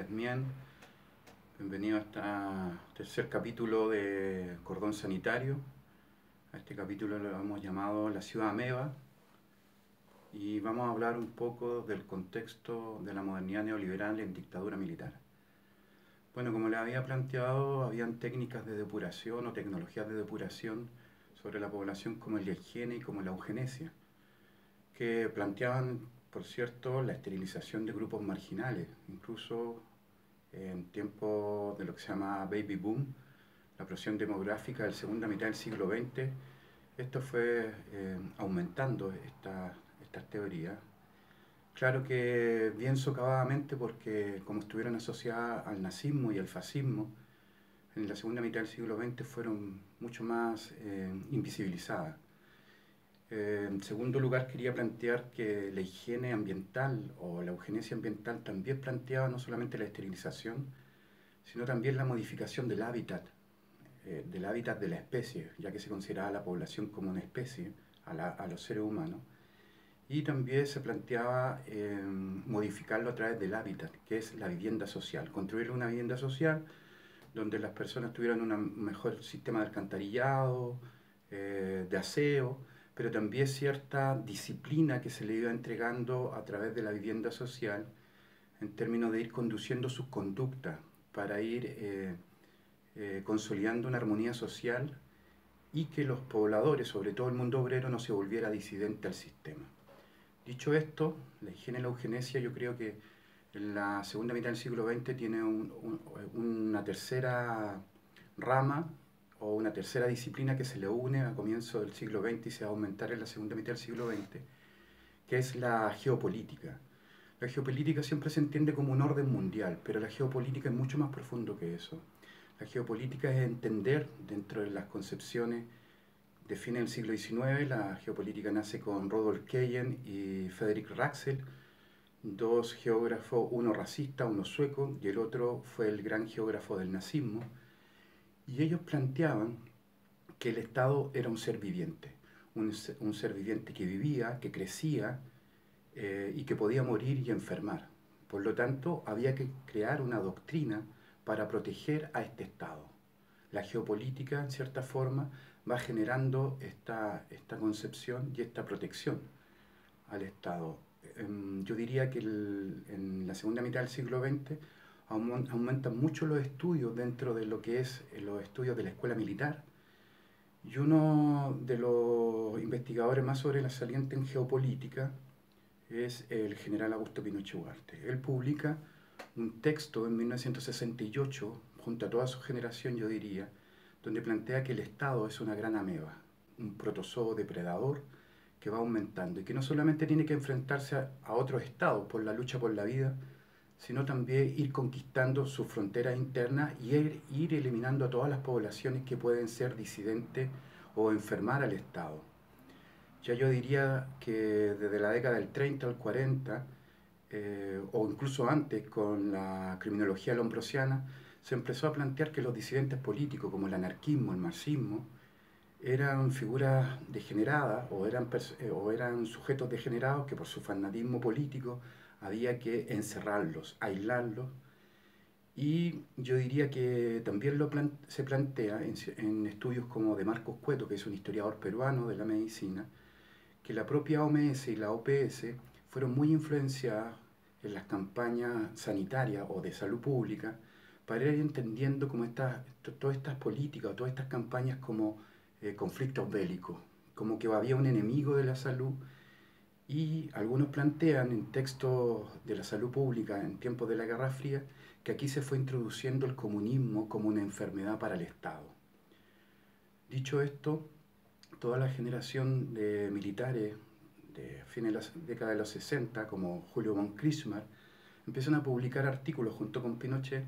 Esmien. Bienvenido a este tercer capítulo de Cordón Sanitario. A este capítulo lo hemos llamado La Ciudad Ameba y vamos a hablar un poco del contexto de la modernidad neoliberal en dictadura militar. Bueno, como les había planteado, habían técnicas de depuración o tecnologías de depuración sobre la población como el higiene y como la eugenesia, que planteaban, por cierto, la esterilización de grupos marginales, incluso en tiempos de lo que se llama baby boom, la explosión demográfica de la segunda mitad del siglo XX. Esto fue aumentando estas teorías. Claro que bien socavadamente, porque como estuvieron asociadas al nazismo y al fascismo, en la segunda mitad del siglo XX fueron mucho más invisibilizadas. En segundo lugar, quería plantear que la higiene ambiental o la eugenesia ambiental también planteaba no solamente la esterilización, sino también la modificación del hábitat de la especie, ya que se consideraba a la población como una especie, a los seres humanos. Y también se planteaba modificarlo a través del hábitat, que es la vivienda social, construir una vivienda social donde las personas tuvieran un mejor sistema de alcantarillado, de aseo, pero también cierta disciplina que se le iba entregando a través de la vivienda social en términos de ir conduciendo sus conductas para ir consolidando una armonía social y que los pobladores, sobre todo el mundo obrero, no se volviera disidente al sistema. Dicho esto, la higiene y la eugenesia yo creo que en la segunda mitad del siglo XX tiene una tercera rama o una tercera disciplina que se le une a comienzo del siglo XX y se va a aumentar en la segunda mitad del siglo XX, que es la geopolítica. La geopolítica siempre se entiende como un orden mundial, pero la geopolítica es mucho más profundo que eso. La geopolítica es entender dentro de las concepciones de fines del siglo XIX. La geopolítica nace con Rodolf Keyen y Frederick Raxel, dos geógrafos, uno racista, uno sueco, y el otro fue el gran geógrafo del nazismo, y ellos planteaban que el Estado era un ser viviente, un ser viviente que vivía, que crecía y que podía morir y enfermar. Por lo tanto, había que crear una doctrina para proteger a este Estado. La geopolítica, en cierta forma, va generando esta concepción y esta protección al Estado. Yo diría que en la segunda mitad del siglo XX aumentan mucho los estudios dentro de lo que es los estudios de la escuela militar, y uno de los investigadores más sobresalientes en geopolítica es el general Augusto Pinochet Ugarte. Él publica un texto en 1968, junto a toda su generación, yo diría, donde plantea que el Estado es una gran ameba, un protozoo depredador que va aumentando y que no solamente tiene que enfrentarse a otros estados por la lucha por la vida, sino también ir conquistando sus fronteras internas y ir eliminando a todas las poblaciones que pueden ser disidentes o enfermar al Estado. Ya yo diría que desde la década del 30 al 40, o incluso antes, con la criminología lombrosiana, se empezó a plantear que los disidentes políticos, como el anarquismo, el marxismo, eran figuras degeneradas o eran sujetos degenerados que por su fanatismo político había que encerrarlos, aislarlos. Y yo diría que también se plantea en estudios como de Marcos Cueto, que es un historiador peruano de la medicina, que la propia OMS y la OPS fueron muy influenciadas en las campañas sanitarias o de salud pública para ir entendiendo como todas estas políticas, todas estas campañas como conflictos bélicos, como que había un enemigo de la salud, y algunos plantean en textos de la salud pública en tiempos de la Guerra Fría que aquí se fue introduciendo el comunismo como una enfermedad para el Estado. Dicho esto, toda la generación de militares de fines de la década de los 60, como Julio von Kretschmer, empiezan a publicar artículos junto con Pinochet,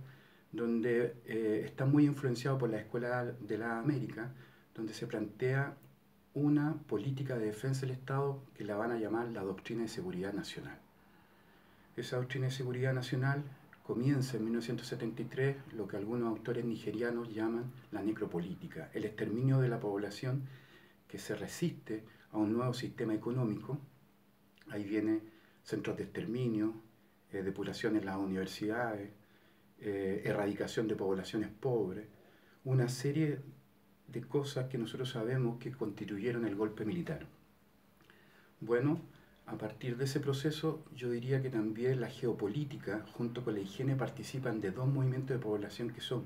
donde están muy influenciados por la Escuela de la América, donde se plantea una política de defensa del Estado que la van a llamar la Doctrina de Seguridad Nacional. Esa Doctrina de Seguridad Nacional comienza en 1973, lo que algunos autores nigerianos llaman la necropolítica, el exterminio de la población que se resiste a un nuevo sistema económico. Ahí viene centros de exterminio, depuración en las universidades, erradicación de poblaciones pobres, una serie de cosas que nosotros sabemos que constituyeron el golpe militar. Bueno, a partir de ese proceso yo diría que también la geopolítica junto con la higiene participan de dos movimientos de población que son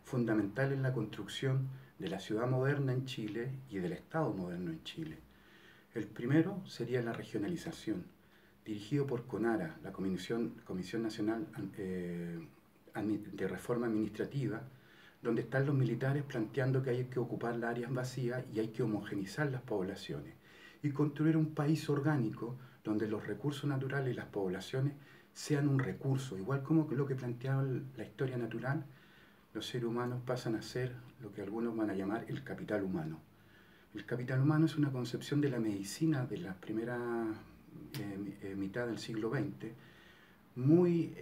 fundamentales en la construcción de la ciudad moderna en Chile y del Estado moderno en Chile. El primero sería la regionalización, dirigido por CONARA, la Comisión Nacional de Reforma Administrativa, donde están los militares planteando que hay que ocupar las áreas vacías y hay que homogenizar las poblaciones y construir un país orgánico donde los recursos naturales y las poblaciones sean un recurso, igual como lo que planteaba la historia natural. Los seres humanos pasan a ser lo que algunos van a llamar el capital humano. El capital humano es una concepción de la medicina de la primera mitad del siglo XX, muy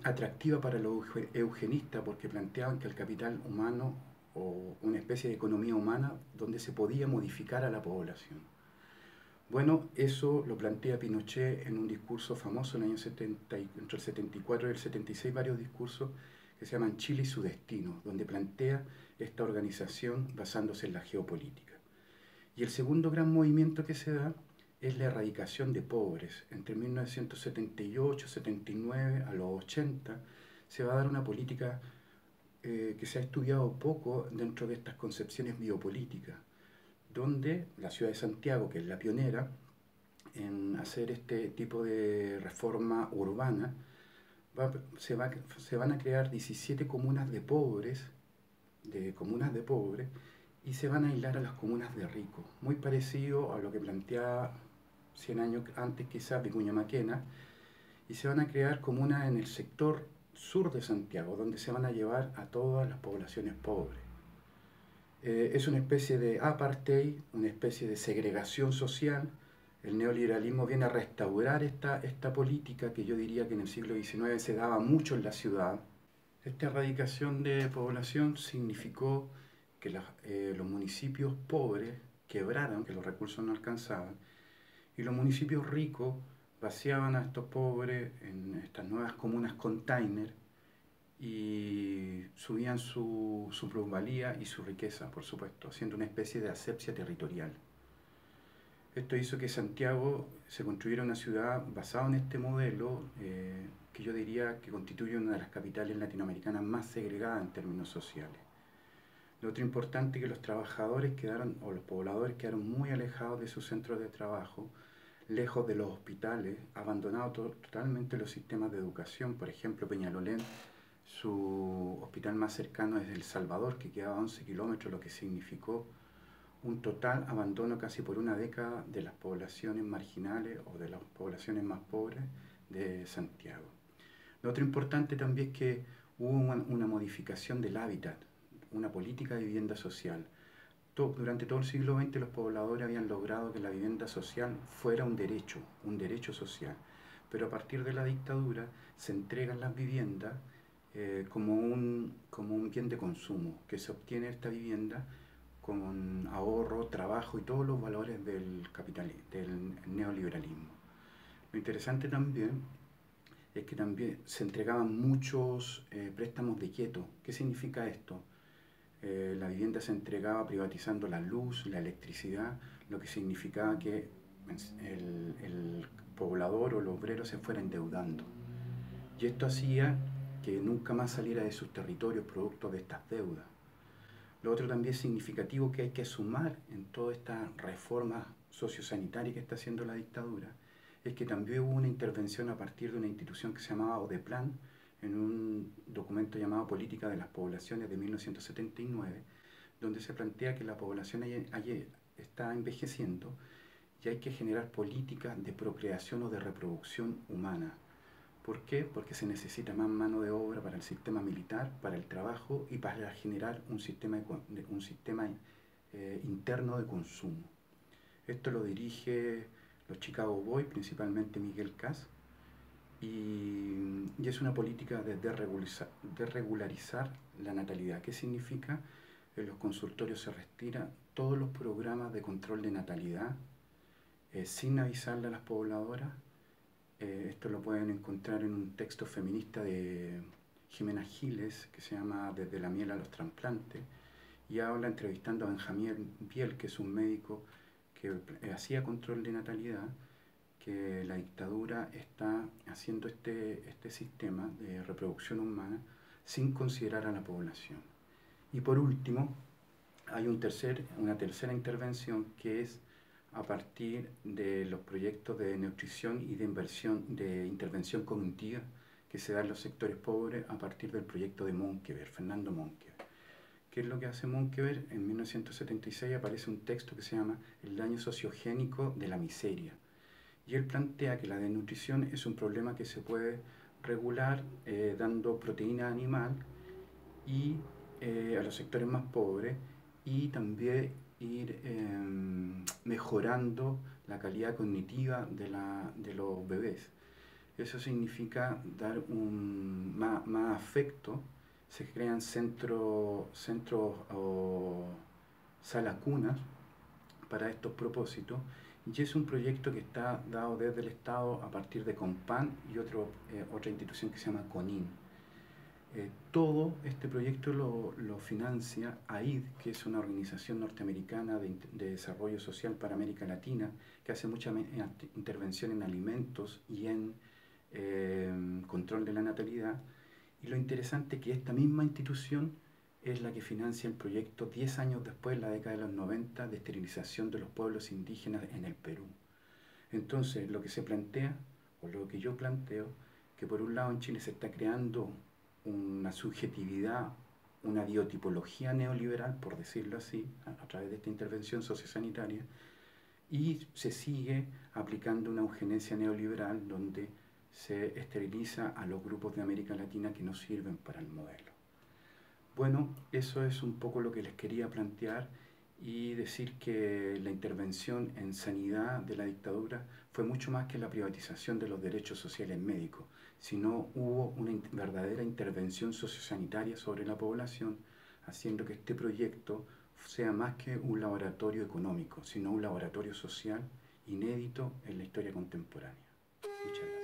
atractiva para los eugenistas porque planteaban que el capital humano o una especie de economía humana donde se podía modificar a la población. Bueno, eso lo plantea Pinochet en un discurso famoso en el año 70, entre el 74 y el 76, varios discursos que se llaman Chile y su destino, donde plantea esta organización basándose en la geopolítica. Y el segundo gran movimiento que se da es la erradicación de pobres. Entre 1978, 79 a los 80 se va a dar una política que se ha estudiado poco dentro de estas concepciones biopolíticas, donde la ciudad de Santiago, que es la pionera en hacer este tipo de reforma urbana, se van a crear 17 comunas de pobres, y se van a aislar a las comunas de ricos, muy parecido a lo que planteaba 100 años antes quizás Vicuña Maquena, y se van a crear comunas en el sector sur de Santiago, donde se van a llevar a todas las poblaciones pobres. Es una especie de apartheid, una especie de segregación social. El neoliberalismo viene a restaurar esta política que yo diría que en el siglo XIX se daba mucho en la ciudad. Esta erradicación de población significó que los municipios pobres quebraron, que los recursos no alcanzaban, y los municipios ricos vaciaban a estos pobres en estas nuevas comunas container y subían su plusvalía y su riqueza, por supuesto, haciendo una especie de asepsia territorial. Esto hizo que Santiago se construyera una ciudad basada en este modelo, que yo diría que constituye una de las capitales latinoamericanas más segregadas en términos sociales. Lo otro importante es que los trabajadores quedaron, o los pobladores quedaron muy alejados de sus centros de trabajo, lejos de los hospitales, abandonados totalmente los sistemas de educación. Por ejemplo, Peñalolén, su hospital más cercano es El Salvador, que quedaba a 11 kilómetros, lo que significó un total abandono casi por una década de las poblaciones marginales o de las poblaciones más pobres de Santiago. Lo otro importante también es que hubo una modificación del hábitat, una política de vivienda social. Durante todo el siglo XX los pobladores habían logrado que la vivienda social fuera un derecho social, pero a partir de la dictadura se entregan las viviendas como un bien de consumo, que se obtiene esta vivienda con ahorro, trabajo y todos los valores del neoliberalismo. Lo interesante también es que también se entregaban muchos préstamos de quieto. ¿Qué significa esto? La vivienda se entregaba privatizando la luz, la electricidad, lo que significaba que el poblador o el obrero se fuera endeudando. Y esto hacía que nunca más saliera de sus territorios producto de estas deudas. Lo otro también significativo que hay que sumar en toda esta reforma sociosanitaria que está haciendo la dictadura es que también hubo una intervención a partir de una institución que se llamaba ODEPLAN, en un documento llamado Política de las Poblaciones de 1979, donde se plantea que la población está envejeciendo y hay que generar políticas de procreación o de reproducción humana. ¿Por qué? Porque se necesita más mano de obra para el sistema militar, para el trabajo y para generar un sistema interno de consumo. Esto lo dirige los Chicago Boys, principalmente Miguel Kass, y es una política de desregularizar la natalidad. ¿Qué significa? En los consultorios se retiran todos los programas de control de natalidad sin avisarle a las pobladoras. Esto lo pueden encontrar en un texto feminista de Jimena Giles, que se llama Desde la miel a los trasplantes, y habla entrevistando a Benjamín Biel, que es un médico que hacía control de natalidad, que la dictadura está haciendo este sistema de reproducción humana sin considerar a la población. Y por último, hay una tercera intervención que es a partir de los proyectos de nutrición y de intervención cognitiva que se da en los sectores pobres a partir del proyecto de Monkeberg, Fernando Monkeberg. ¿Qué es lo que hace Monkeberg? En 1976 aparece un texto que se llama El daño sociogénico de la miseria. Y él plantea que la desnutrición es un problema que se puede regular dando proteína animal y a los sectores más pobres, y también ir mejorando la calidad cognitiva de los bebés. Eso significa dar más afecto. Se crean centros o salas cunas para estos propósitos, y es un proyecto que está dado desde el Estado a partir de Compan y otra institución que se llama CONIN. Todo este proyecto lo financia AID, que es una organización norteamericana de desarrollo social para América Latina, que hace mucha intervención en alimentos y en control de la natalidad. Y lo interesante es que esta misma institución es la que financia el proyecto 10 años después, en la década de los 90, de esterilización de los pueblos indígenas en el Perú. Entonces, lo que se plantea, o lo que yo planteo, que por un lado en Chile se está creando una subjetividad, una biotipología neoliberal, por decirlo así, a través de esta intervención sociosanitaria, y se sigue aplicando una eugenesia neoliberal donde se esteriliza a los grupos de América Latina que no sirven para el modelo. Bueno, eso es un poco lo que les quería plantear, y decir que la intervención en sanidad de la dictadura fue mucho más que la privatización de los derechos sociales médicos, sino hubo una verdadera intervención sociosanitaria sobre la población, haciendo que este proyecto sea más que un laboratorio económico, sino un laboratorio social inédito en la historia contemporánea. Muchas gracias.